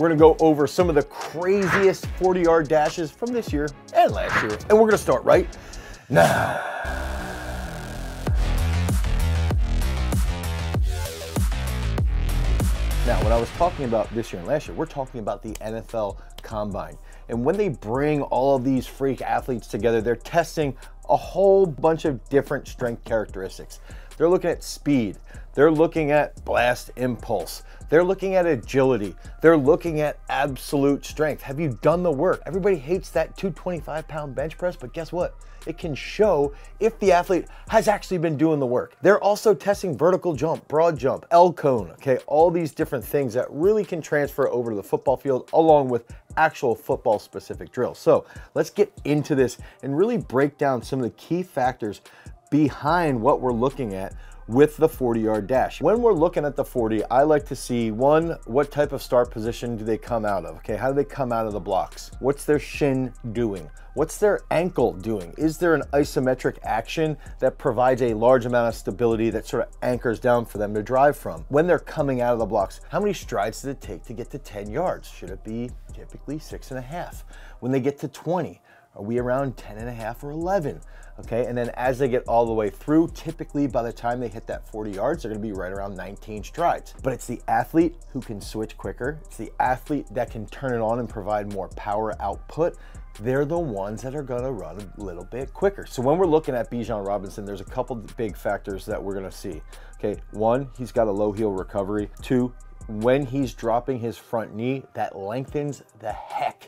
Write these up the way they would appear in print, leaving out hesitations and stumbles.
We're gonna go over some of the craziest 40-yard dashes from this year and last year. And we're gonna start right now. Now, when I was talking about this year and last year, we're talking about the NFL Combine. And when they bring all of these freak athletes together, they're testing a whole bunch of different strength characteristics. They're looking at speed. They're looking at blast impulse. They're looking at agility. They're looking at absolute strength. Have you done the work? Everybody hates that 225-pound bench press, but guess what? It can show if the athlete has actually been doing the work. They're also testing vertical jump, broad jump, L cone, okay? All these different things that really can transfer over to the football field along with actual football specific drills. So let's get into this and really break down some of the key factors behind what we're looking at with the 40-yard dash. When we're looking at the 40, I like to see, one, what type of start position do they come out of? Okay, how do they come out of the blocks? What's their shin doing? What's their ankle doing? Is there an isometric action that provides a large amount of stability that sort of anchors down for them to drive from? When they're coming out of the blocks, how many strides does it take to get to 10 yards? Should it be typically 6.5? When they get to 20, are we around 10.5 or 11? Okay, and then as they get all the way through, typically by the time they hit that 40 yards, they're gonna be right around 19 strides. But it's the athlete who can switch quicker. It's the athlete that can turn it on and provide more power output. They're the ones that are gonna run a little bit quicker. So when we're looking at Bijan Robinson, there's a couple big factors that we're gonna see. Okay, one, he's got a low heel recovery. Two, when he's dropping his front knee, that lengthens the heck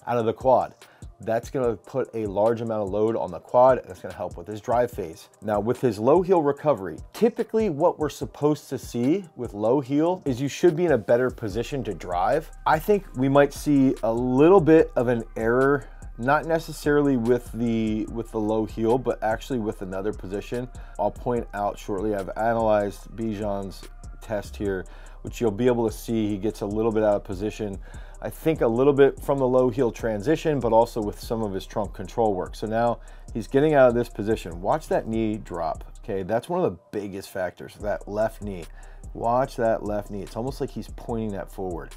out of the quad. That's gonna put a large amount of load on the quad, and it's gonna help with his drive phase. Now, with his low heel recovery, typically what we're supposed to see with low heel is you should be in a better position to drive. I think we might see a little bit of an error, not necessarily with the low heel, but actually with another position. I'll point out shortly. I've analyzed Bijan's test here, which you'll be able to see he gets a little bit out of position. I think a little bit from the low heel transition, but also with some of his trunk control work. So now he's getting out of this position. Watch that knee drop, okay? That's one of the biggest factors, that left knee. Watch that left knee. It's almost like he's pointing that forward.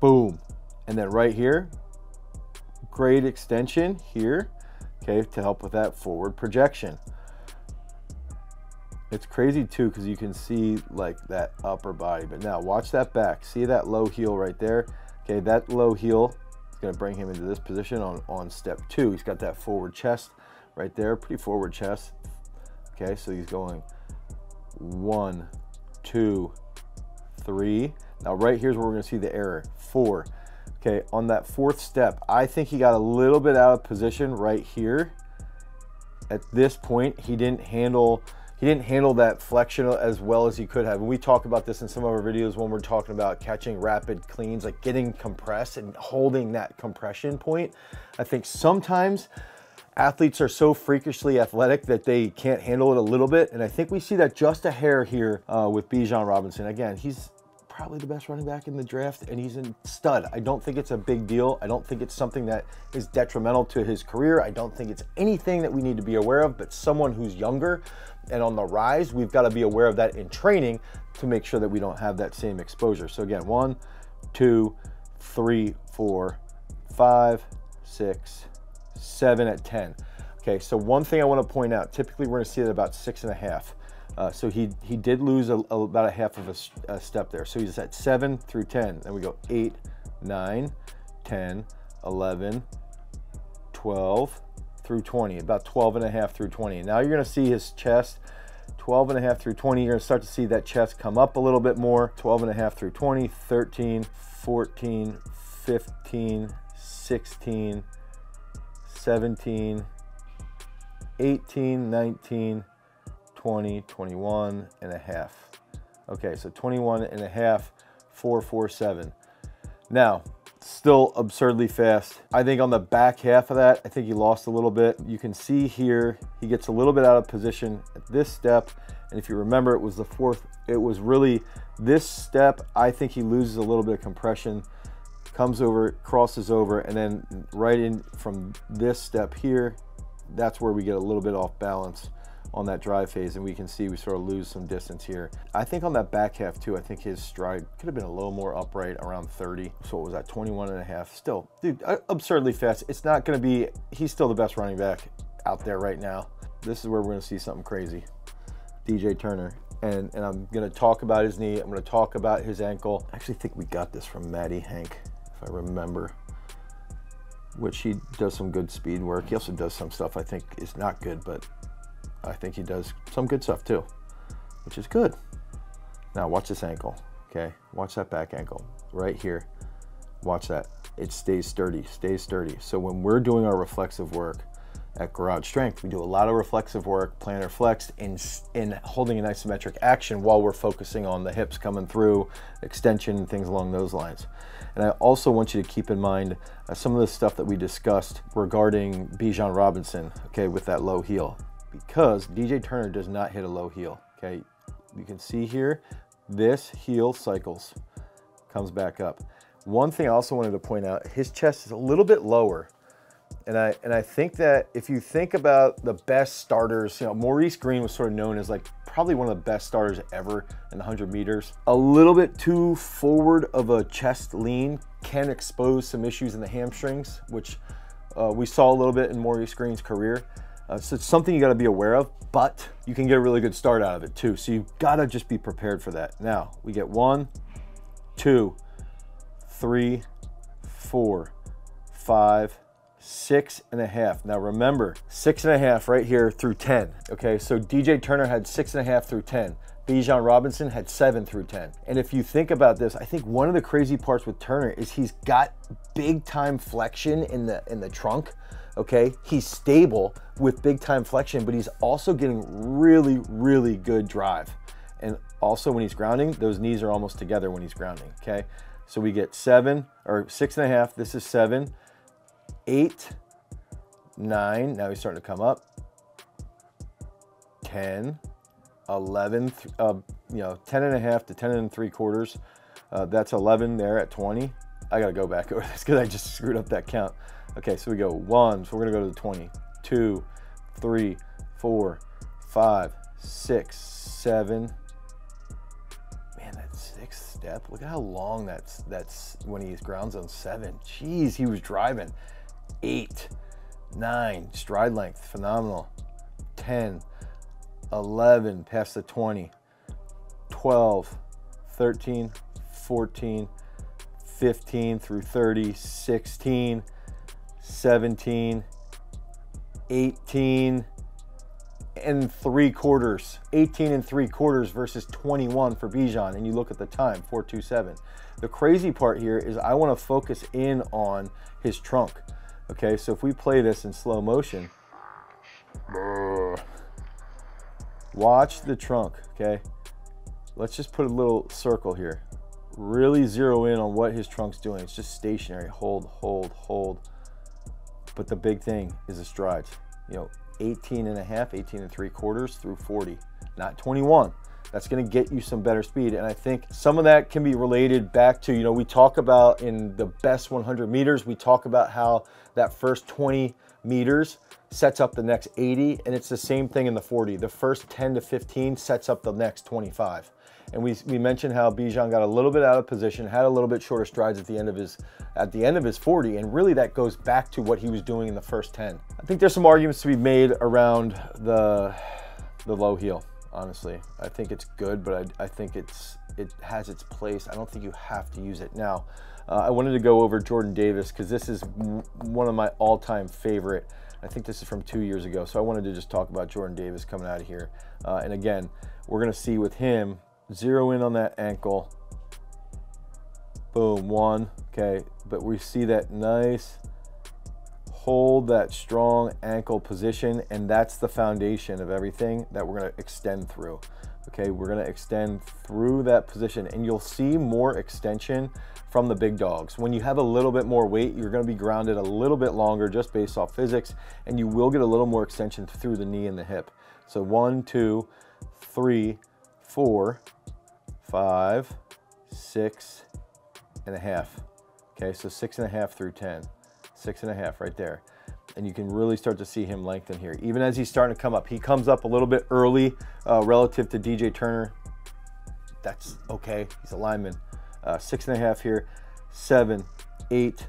Boom. And then right here, great extension here, okay, to help with that forward projection. It's crazy too, because you can see like that upper body, but now watch that back. See that low heel right there? Okay, that low heel is gonna bring him into this position on step 2. He's got that forward chest right there, pretty forward chest. Okay, so he's going 1, 2, 3. Now right here's where we're gonna see the error, 4. Okay, on that 4th step, I think he got a little bit out of position right here. At this point, he didn't handle that flexion as well as he could have. And we talk about this in some of our videos when we're talking about catching rapid cleans, like getting compressed and holding that compression point. I think sometimes athletes are so freakishly athletic that they can't handle it a little bit. And I think we see that just a hair here with Bijan Robinson. Again, he's probably the best running back in the draft, and he's a stud. I don't think it's a big deal. I don't think it's something that is detrimental to his career. I don't think it's anything that we need to be aware of, but someone who's younger and on the rise, we've got to be aware of that in training to make sure that we don't have that same exposure. So again, 1, 2, 3, 4, 5, 6, 7 at 10. Okay, so one thing I want to point out, typically we're going to see it about 6.5. So he did lose about a half of a step there. So he's at 7 through 10. Then we go 8, 9, 10, 11, 12 through 20, about 12.5 through 20. Now you're gonna see his chest, 12.5 through 20. You're gonna start to see that chest come up a little bit more, 12.5 through 20, 13, 14, 15, 16, 17, 18, 19, 20, 21 and a half. Okay, so 21 and a half, 4.47. Now, still absurdly fast. I think on the back half of that, I think he lost a little bit. You can see here, he gets a little bit out of position at this step. And if you remember, it was the 4th, it was really this step. I think he loses a little bit of compression, comes over, crosses over, and then right in from this step here, that's where we get a little bit off balance on that drive phase, and we can see we sort of lose some distance here. I think on that back half too, I think his stride could have been a little more upright, around 30. So what was that, 21 and a half? Still, dude, absurdly fast. It's not going to be, he's still the best running back out there right now. This is where we're going to see something crazy. DJ Turner. And I'm going to talk about his knee. I'm going to talk about his ankle. I actually think we got this from Matty Hank, if I remember, which he does some good speed work. He also does some stuff I think is not good, but I think he does some good stuff too, which is good. Now watch this ankle, okay? Watch that back ankle right here. Watch that. It stays sturdy, stays sturdy. So when we're doing our reflexive work at Garage Strength, we do a lot of reflexive work, plantar flexed, in holding an isometric action while we're focusing on the hips coming through, extension, and things along those lines. And I also want you to keep in mind some of the stuff that we discussed regarding Bijan Robinson, okay, with that low heel, because DJ Turner does not hit a low heel, okay? You can see here, this heel cycles, comes back up. One thing I also wanted to point out, his chest is a little bit lower. And I think that if you think about the best starters, you know, Maurice Green was sort of known as like probably one of the best starters ever in the 100 meters. A little bit too forward of a chest lean can expose some issues in the hamstrings, which we saw a little bit in Maurice Green's career. So it's something you got to be aware of, but you can get a really good start out of it too. So you've got to just be prepared for that. Now we get 1, 2, 3, 4, 5, 6.5. Now remember, 6.5 right here through 10. Okay, so DJ Turner had 6.5 through 10. Bijan Robinson had 7 through 10. And if you think about this, I think one of the crazy parts with Turner is he's got big time flexion in the trunk. Okay, he's stable with big time flexion, but he's also getting really, really good drive. And also when he's grounding, those knees are almost together when he's grounding. Okay, so we get 7 or 6.5. This is 7. 8, 9, now he's starting to come up, 10, 11, 10 and a half to 10 and 3/4. That's 11 there at 20. I gotta go back over this because I just screwed up that count. Okay, so we go 1, so we're gonna go to the 20, 2, 3, 4, 5, 6, 7. Man, that 6th step, look at how long that's when he grounds on 7. Jeez, he was driving. 8, 9, stride length, phenomenal. 10, 11, past the 20, 12, 13, 14, 15 through 30, 16, 17, 18 and 3/4. 18 and 3/4 versus 21 for Bijan. And you look at the time, 4:27. The crazy part here is I want to focus in on his trunk. Okay, so if we play this in slow motion, watch the trunk, okay? Let's just put a little circle here. Really zero in on what his trunk's doing. It's just stationary, hold, hold, hold. But the big thing is the strides. You know, 18 and a half, 18 and 3/4 through 40, not 21. That's gonna get you some better speed. And I think some of that can be related back to, you know, we talk about in the best 100 meters, we talk about how that first 20 meters sets up the next 80, and it's the same thing in the 40. The first 10 to 15 sets up the next 25. And we mentioned how Bijan got a little bit out of position, had a little bit shorter strides at the end of his 40, and really that goes back to what he was doing in the first 10. I think there's some arguments to be made around the low heel. Honestly, I think it's good, but I think it has its place. I don't think you have to use it. Now, I wanted to go over Jordan Davis because this is one of my all-time favorite. I think this is from 2 years ago, so I wanted to just talk about Jordan Davis coming out of here. And again, we're gonna see with him, zero in on that ankle. Boom, 1, okay, but we see that nice, hold that strong ankle position, and that's the foundation of everything that we're gonna extend through. Okay, we're gonna extend through that position, and you'll see more extension from the big dogs. When you have a little bit more weight, you're gonna be grounded a little bit longer just based off physics, and you will get a little more extension through the knee and the hip. So 1, 2, 3, 4, 5, 6.5. Okay, so 6.5 through 10. 6.5 right there. And you can really start to see him lengthen here. Even as he's starting to come up, he comes up a little bit early relative to DJ Turner. That's okay, he's a lineman. 6.5 here, 7, 8,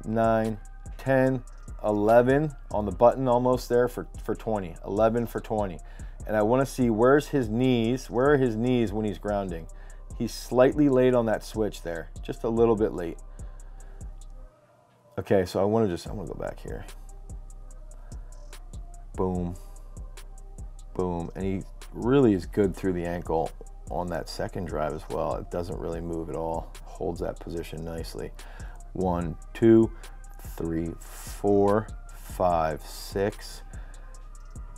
9, 10, 11 on the button almost there for 20, 11 for 20. And I wanna see where's his knees, where are his knees when he's grounding? He's slightly late on that switch there, just a little bit late. Okay, so I wanna go back here. Boom, boom, and he really is good through the ankle on that second drive as well. It doesn't really move at all, holds that position nicely. 1, 2, 3, 4, 5, 6,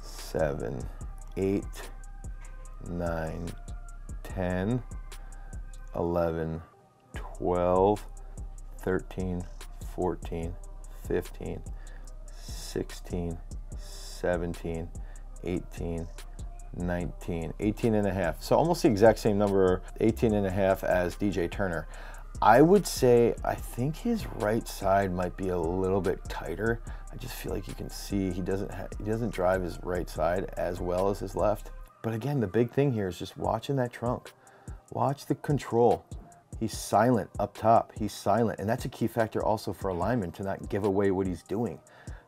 7, 8, 9, 10, 11, 12, 13, 14, 15, 16, 17, 18, 19, 18.5. So almost the exact same number, 18.5 as DJ Turner. I would say, I think his right side might be a little bit tighter. I just feel like you can see he doesn't drive his right side as well as his left. But again, the big thing here is just watching that trunk. Watch the control. He's silent up top. He's silent. And that's a key factor also for a lineman to not give away what he's doing.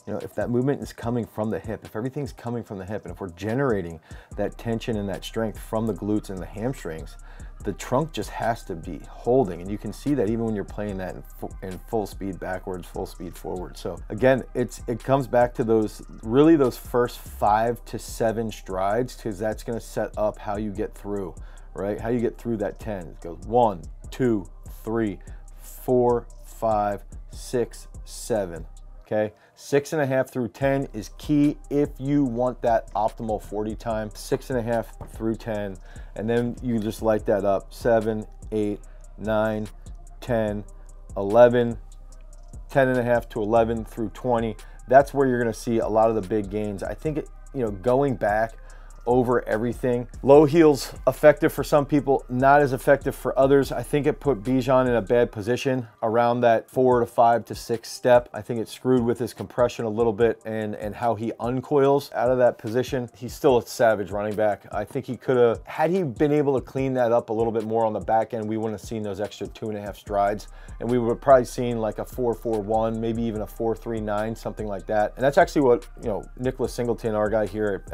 You know, if that movement is coming from the hip, if everything's coming from the hip, and if we're generating that tension and that strength from the glutes and the hamstrings, the trunk just has to be holding. And you can see that even when you're playing that in full speed backwards, full speed forward. So again, it comes back to those first 5 to 7 strides, because that's going to set up how you get through, right? How you get through that 10. It goes 1, 2, 3, 4, 5, 6, 7. Okay, 6.5 through 10 is key if you want that optimal 40 time. 6.5 through 10, and then you just light that up. 7, 8, 9, 10, 11, 10.5 to 11 through 20. That's where you're going to see a lot of the big gains. I think going back over everything. Low heels effective for some people, not as effective for others. I think it put Bijan in a bad position around that 4 to 5 to 6 step. I think it screwed with his compression a little bit and how he uncoils out of that position. He's still a savage running back. I think he could have, had he been able to clean that up a little bit more on the back end, we wouldn't have seen those extra 2.5 strides. And we would have probably seen like a 4.41, maybe even a 4.39, something like that. And that's actually what, Nicholas Singleton, our guy here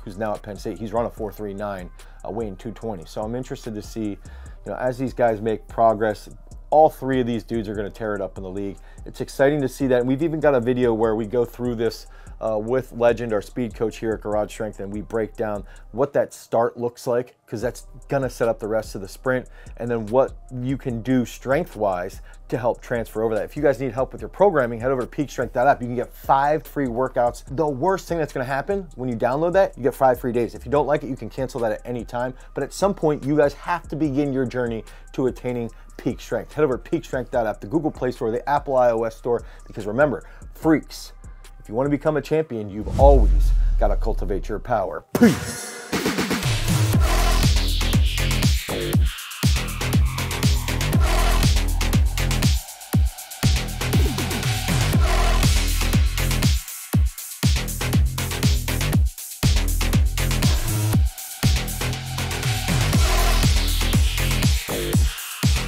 who's now at Penn State, he's run a 4.39, weighing 220. So I'm interested to see, as these guys make progress, all 3 of these dudes are going to tear it up in the league. It's exciting to see that. And we've even got a video where we go through this with Legend, our speed coach here at Garage Strength, and we break down what that start looks like, because that's going to set up the rest of the sprint, and then what you can do strength-wise to help transfer over that. If you guys need help with your programming, head over to peakstrength.app. You can get 5 free workouts. The worst thing that's going to happen when you download that, you get 5 free days. If you don't like it, you can cancel that at any time. But at some point, you guys have to begin your journey to attaining peak strength. Head over to peakstrength.app, the Google Play Store, the Apple iOS Store, because remember, freaks, if you want to become a champion, you've always got to cultivate your power. Peace.